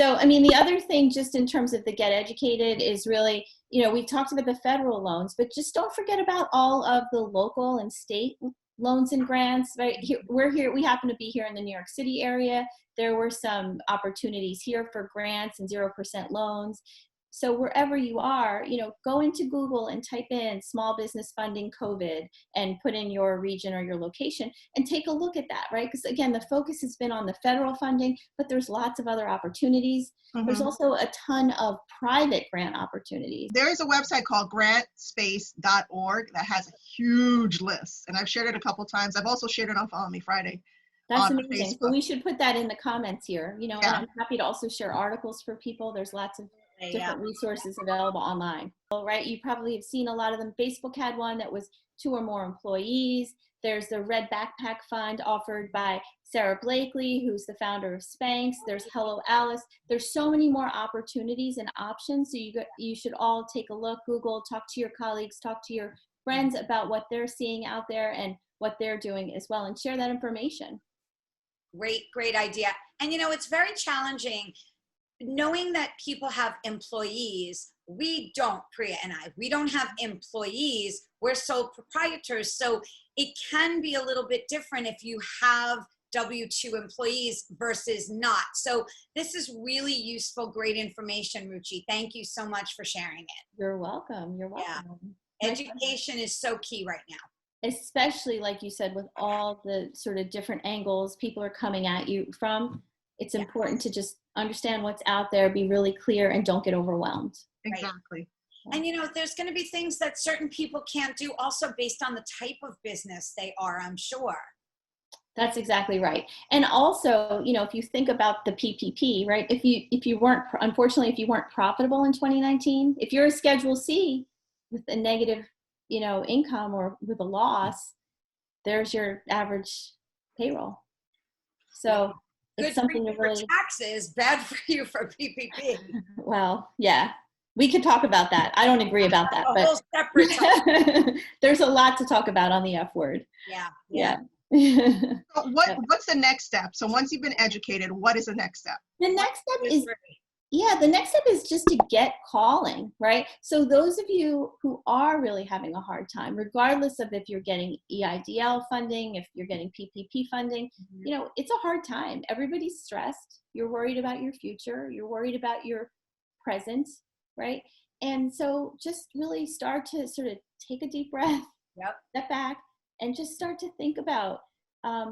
So, I mean, the other thing just in terms of the Get Educated is really, we talked about the federal loans, but just don't forget about all of the local and state loans and grants, right? We happen to be here in the New York City area. There were some opportunities here for grants and 0% loans. So wherever you are, go into Google and type in small business funding COVID and put in your region or your location and take a look at that, right? Because again, the focus has been on the federal funding, but there's lots of other opportunities. Mm-hmm. There's also a ton of private grant opportunities. There is a website called grantspace.org that has a huge list, and I've shared it a couple times. I've also shared it on Follow Me Friday. That's amazing. So we should put that in the comments here, and I'm happy to also share articles for people. There's lots of different resources available online. Right? You probably have seen a lot of them. Facebook had one that was 2 or more employees. There's the Red Backpack Fund offered by Sarah Blakely, who's the founder of Spanx. There's Hello Alice. There's so many more opportunities and options. So you should all take a look, Google, talk to your colleagues, talk to your friends about what they're seeing out there and what they're doing as well, and share that information. Great idea. And it's very challenging knowing that people have employees. We don't, Priya and I, we don't have employees. We're sole proprietors. So it can be a little bit different if you have W-2 employees versus not. So this is really useful, great information, Ruchi. Thank you so much for sharing it. You're welcome. You're welcome. Yeah. Education is so key right now. Especially, like you said, with all the sort of different angles people are coming at you from, it's important to just understand what's out there, be really clear, and don't get overwhelmed. Exactly. And there's going to be things that certain people can't do also based on the type of business they are, I'm sure. That's exactly right. And also, if you think about the PPP, right? If you weren't, unfortunately, if you weren't profitable in 2019, if you're a Schedule C with a negative income or with a loss, there's your average payroll. So it's something to really, for taxes, bad for you for PPP. Well, yeah, we could talk about that. I don't agree about that, but whole separate there's a lot to talk about on the F word. Yeah. So what's the next step? So once you've been educated, what is the next step? The next step is just to get calling, right? So those of you who are really having a hard time, regardless of if you're getting EIDL funding, if you're getting PPP funding, it's a hard time. Everybody's stressed. You're worried about your future. You're worried about your present, right? And so just really start to sort of take a deep breath, step back, and just start to think about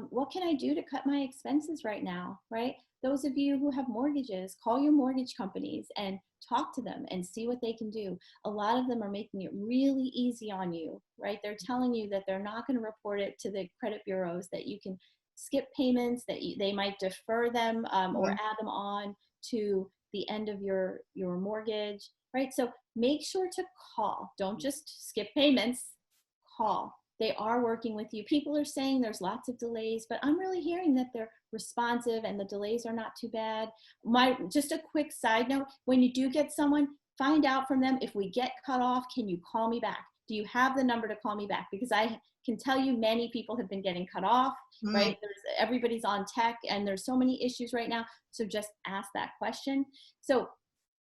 what can I do to cut my expenses right now, right? Those of you who have mortgages, call your mortgage companies and talk to them and see what they can do. A lot of them are making it really easy on you, right? They're telling you that they're not going to report it to the credit bureaus, that you can skip payments, that they might defer them or add them on to the end of your mortgage, right? So make sure to call. Don't just skip payments, call. They are working with you. People are saying there's lots of delays, but I'm really hearing that they're responsive and the delays are not too bad. Just a quick side note, when you do get someone, find out from them, if we get cut off, can you call me back? Do you have the number to call me back? Because I can tell you many people have been getting cut off, right? Everybody's on tech and there's so many issues right now. So just ask that question. So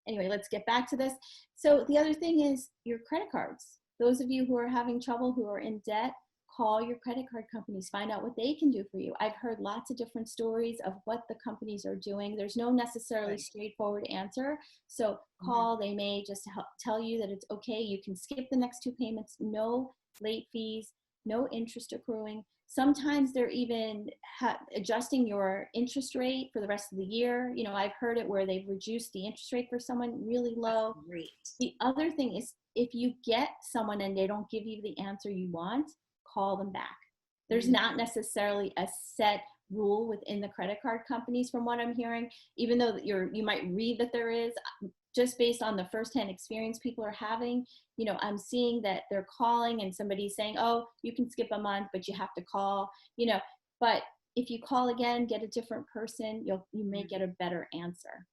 anyway, let's get back to this. So the other thing is your credit cards. Those of you who are having trouble, who are in debt, call your credit card companies, find out what they can do for you. I've heard lots of different stories of what the companies are doing. There's no necessarily straightforward answer. So call, they may just tell you that it's okay. You can skip the next 2 payments, no late fees, no interest accruing. Sometimes they're even adjusting your interest rate for the rest of the year. I've heard it where they've reduced the interest rate for someone really low. Great. The other thing is, if you get someone and they don't give you the answer you want, call them back. There's not necessarily a set rule within the credit card companies from what I'm hearing, even though you might read that there is, just based on the firsthand experience people are having. I'm seeing that they're calling and somebody's saying, oh, you can skip a month, but you have to call, but if you call again, get a different person, you may get a better answer.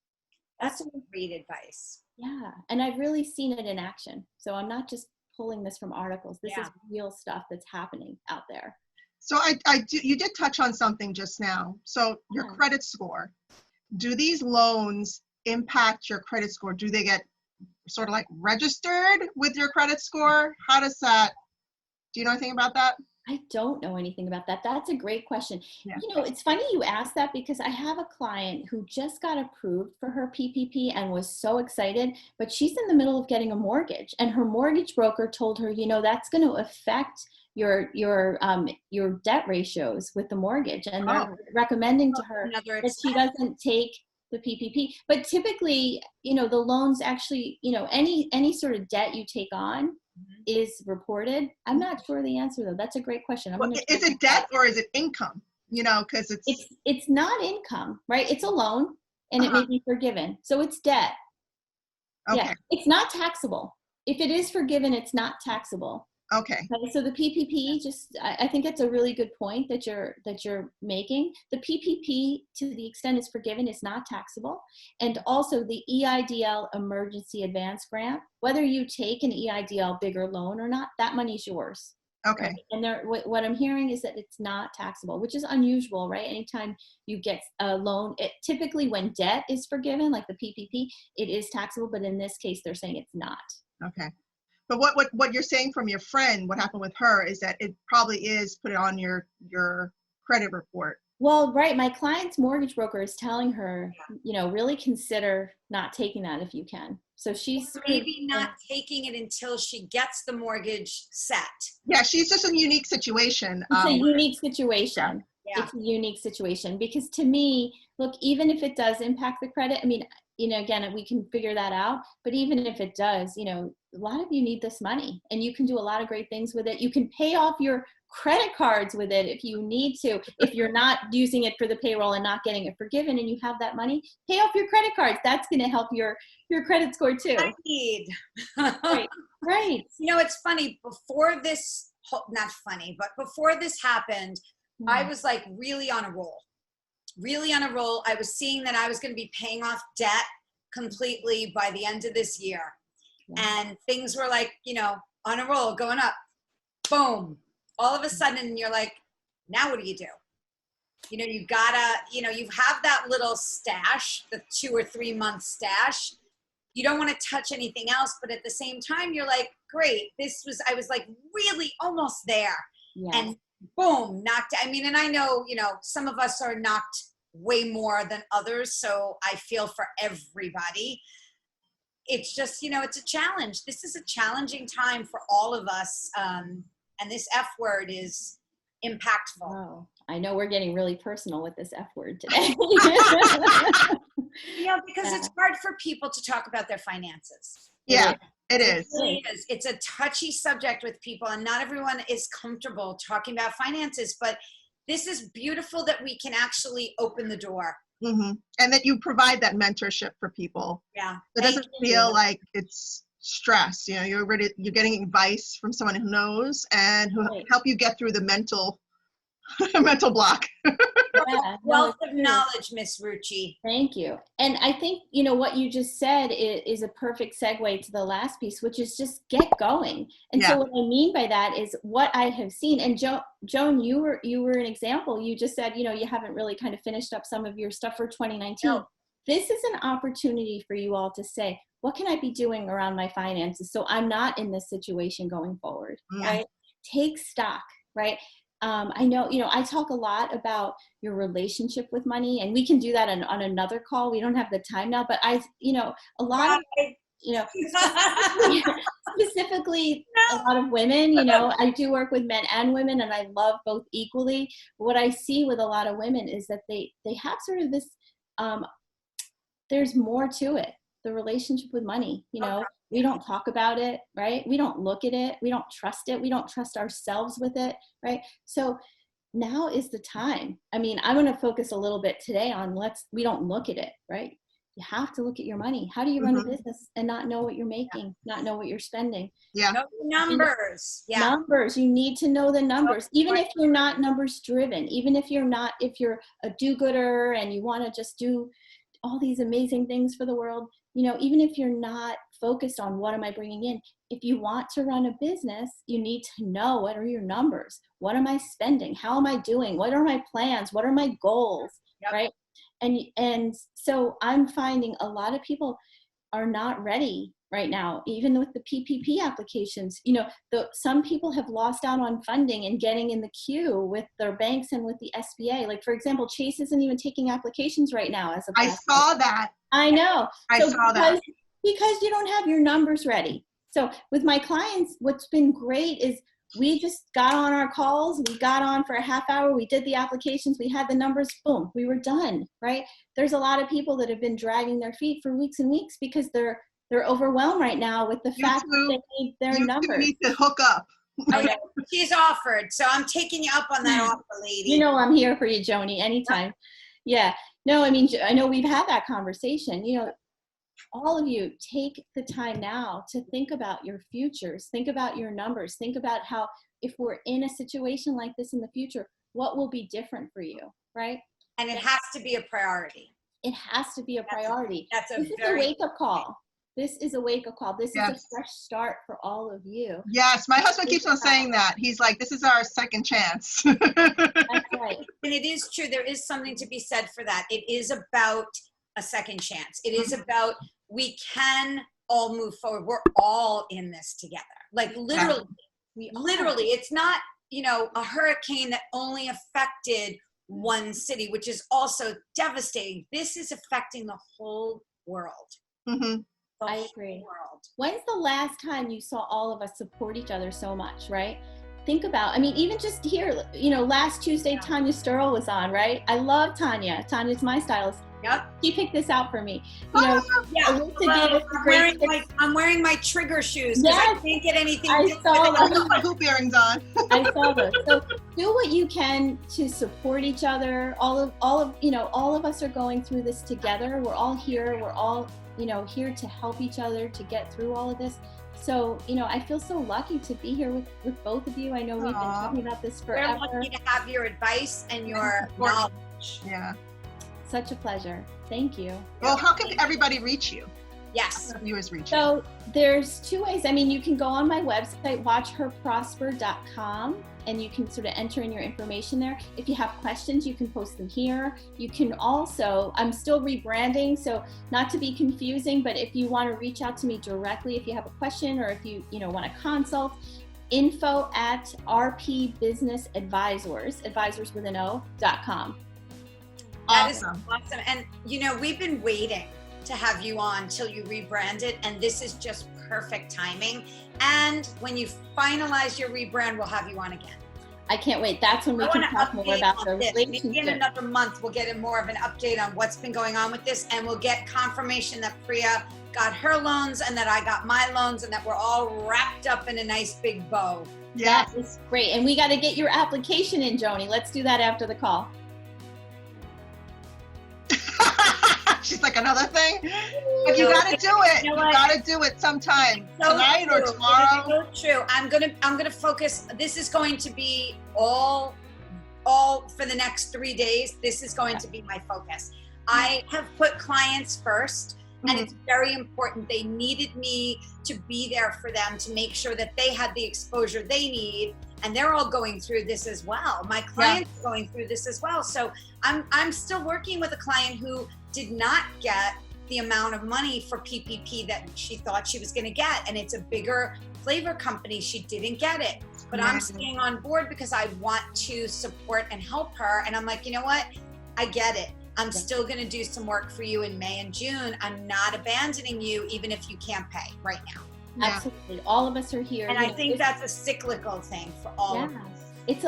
That's great advice. Yeah. And I've really seen it in action. So I'm not just pulling this from articles. This is real stuff that's happening out there. So you did touch on something just now. So your credit score, do these loans impact your credit score? Do they get sort of like registered with your credit score? How does that, do you know anything about that? I don't know anything about that. That's a great question. Yeah. You know, it's funny you asked that because I have a client who just got approved for her PPP and was so excited, but she's in the middle of getting a mortgage, and her mortgage broker told her, you know, that's going to affect your debt ratios with the mortgage, and they're recommending to her that she doesn't take the PPP. But typically, you know, the loans actually, you know, any sort of debt you take on is reported. I'm not sure the answer though. That's a great question. Is it debt or is it income? You know, because it's not income, right? It's a loan and it may be forgiven. So it's debt. Okay. Yeah. It's not taxable. If it is forgiven, it's not taxable. Okay. So the PPP, I think it's a really good point that you're making. The PPP, to the extent it's forgiven, is not taxable. And also the EIDL Emergency Advance Grant, whether you take an EIDL bigger loan or not, that money's yours. Okay. Right? And what I'm hearing is that it's not taxable, which is unusual, right? Anytime you get a loan, typically when debt is forgiven, like the PPP, it is taxable. But in this case, they're saying it's not. Okay. But what you're saying from your friend, what happened with her, is that it probably is put it on your credit report. Well, right. My client's mortgage broker is telling her, you know, really consider not taking that if you can. So she's maybe not taking it until she gets the mortgage set. Yeah, she's just in a unique situation. It's a unique situation. Yeah. It's a unique situation because to me, look, even if it does impact the credit, I mean, you know, again, we can figure that out. But even if it does, you know, a lot of you need this money and you can do a lot of great things with it. You can pay off your credit cards with it if you need to. If you're not using it for the payroll and not getting it forgiven and you have that money, pay off your credit cards. That's going to help your credit score too. Right. You know, it's funny. Before this, not funny, but before this happened, I was like really on a roll. I was seeing that I was going to be paying off debt completely by the end of this year. And things were like, you know, on a roll, going up, boom. All of a sudden you're like, now what do? You know, you gotta, you know, you have that little stash, the 2 or 3 month stash. You don't want to touch anything else, but at the same time, you're like, great. I was like really almost there. And boom, knocked. I mean, and I know, you know, some of us are knocked way more than others. So I feel for everybody. It's just, you know, it's a challenge. This is a challenging time for all of us. And this F word is impactful. Oh, I know we're getting really personal with this F word today. You know, because it's hard for people to talk about their finances. Yeah, it is. It's a touchy subject with people, and not everyone is comfortable talking about finances, but this is beautiful that we can actually open the door. And that you provide that mentorship for people. Yeah. It doesn't feel like it's stress. You know, you're getting advice from someone who knows and who help you get through the mental block. Wealth of knowledge, Miss Ruchi. Thank you. And I think, you know, what you just said is a perfect segue to the last piece, which is just get going. And so what I mean by that is what I have seen. And Joan, you were an example. You just said, you know, you haven't really kind of finished up some of your stuff for 2019. No. This is an opportunity for you all to say, what can I be doing around my finances so I'm not in this situation going forward, right? Take stock, right? I know, you know, I talk a lot about your relationship with money, and we can do that on another call. We don't have the time now, but you know, a lot of, you know, specifically a lot of women, you know, I do work with men and women, and I love both equally. What I see with a lot of women is that they have sort of this, there's more to it. The relationship with money, you know, we don't talk about it, right? We don't look at it. We don't trust it. We don't trust ourselves with it, right? So now is the time. I mean, I'm going to focus a little bit today on we don't look at it, right? You have to look at your money. How do you run a business and not know what you're making, not know what you're spending? Know the numbers. Numbers. You need to know the numbers, even if you're not numbers driven, even if you're a do-gooder and you want to just do all these amazing things for the world. You know, even if you're not focused on what am I bringing in, if you want to run a business, you need to know what are your numbers? What am I spending? How am I doing? What are my plans? What are my goals? Right? And so I'm finding a lot of people are not ready right now, even with the PPP applications. Some people have lost out on funding and getting in the queue with their banks and with the SBA. Like, for example, Chase isn't even taking applications right now as of I saw that. I know. I saw that. Because you don't have your numbers ready. So with my clients, what's been great is we just got on our calls. We got on for a half hour. We did the applications. We had the numbers. Boom, we were done, right? There's a lot of people that have been dragging their feet for weeks and weeks because they're overwhelmed right now with the fact that they need their numbers. You need to hook up. Okay. She's offered, so I'm taking you up on that offer, lady. You know I'm here for you, Joni, anytime. Yeah. No, I mean, I know we've had that conversation. All of you, take the time now to think about your futures, think about your numbers, think about how, if we're in a situation like this in the future, what will be different for you, right? And it has to be a priority. It has to be a priority. This is a wake-up call. This is a wake-up call. This Yes. is a fresh start for all of you. Yes, my husband keeps on saying that. He's like, this is our second chance. That's right. And it is true. There is something to be said for that. It is about a second chance. It is about, we can all move forward. We're all in this together. Like literally, literally, it's not, a hurricane that only affected one city, which is also devastating. This is affecting the whole world. Mm-hmm. I agree. When's the last time you saw all of us support each other so much, right? Think about, even just here, last Tuesday, Tanya Sturl was on, right? I love Tanya. Tanya's my stylist. Yep. She picked this out for me. I'm wearing my trigger shoes because I can't get anything. I saw my hoop earrings on. I saw those. So do what you can to support each other. All of us are going through this together. We're all here. We're all, here to help each other to get through all of this. So, I feel so lucky to be here with both of you. I know we've been talking about this forever. We're lucky to have your advice and your knowledge. Yeah. Such a pleasure. Thank you. Well, how can everybody reach you? Yes. How can viewers reach you? So there's two ways. You can go on my website, watchherprosper.com, and you can sort of enter in your information there. If you have questions, you can post them here. You can also, I'm still rebranding, so not to be confusing, but if you want to reach out to me directly, if you have a question or if you want to consult, info@rpbusinessadvisors, advisors with an O.com. That is awesome. And we've been waiting to have you on till you rebrand it, and this is just perfect timing. And when you finalize your rebrand, we'll have you on again. I can't wait. That's when we can talk more about the relationship. Maybe in another month, we'll get more of an update on what's been going on with this, and we'll get confirmation that Priya got her loans and that I got my loans, and that we're all wrapped up in a nice big bow. Yeah. That is great. And we got to get your application in, Joni. Let's do that after the call. She's like, another thing? But you got to do it. You got to do it sometime. Tonight or tomorrow. So true. I'm gonna focus. This is going to be all for the next 3 days. This is going to be my focus. I have put clients first, and it's very important. They needed me to be there for them, to make sure that they had the exposure they need. And they're all going through this as well. My clients are going through this as well. So I'm still working with a client who did not get the amount of money for PPP that she thought she was going to get. And it's a bigger flavor company. She didn't get it. But I'm staying on board because I want to support and help her. And I'm like, you know what? I get it. I'm still going to do some work for you in May and June. I'm not abandoning you, even if you can't pay right now. Yeah. Absolutely. All of us are here. And I think that's a cyclical thing for all of us.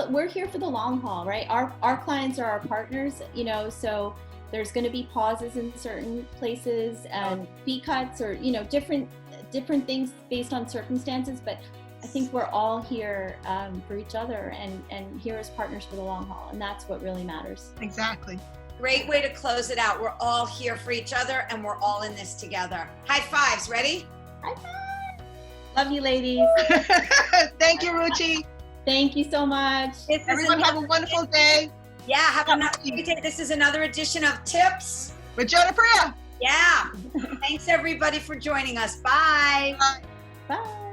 We're here for the long haul, right? Our clients are our partners, so there's going to be pauses in certain places and fee cuts or, different things based on circumstances. But I think we're all here for each other and here as partners for the long haul. And that's what really matters. Exactly. Great way to close it out. We're all here for each other and we're all in this together. High fives. Ready? High five. Love you, ladies. Thank you, Ruchi. Thank you so much. Everyone have a wonderful day. Yeah, have another day. This is another edition of Tips with Joan Priya. Yeah. Thanks everybody for joining us. Bye. Bye. Bye.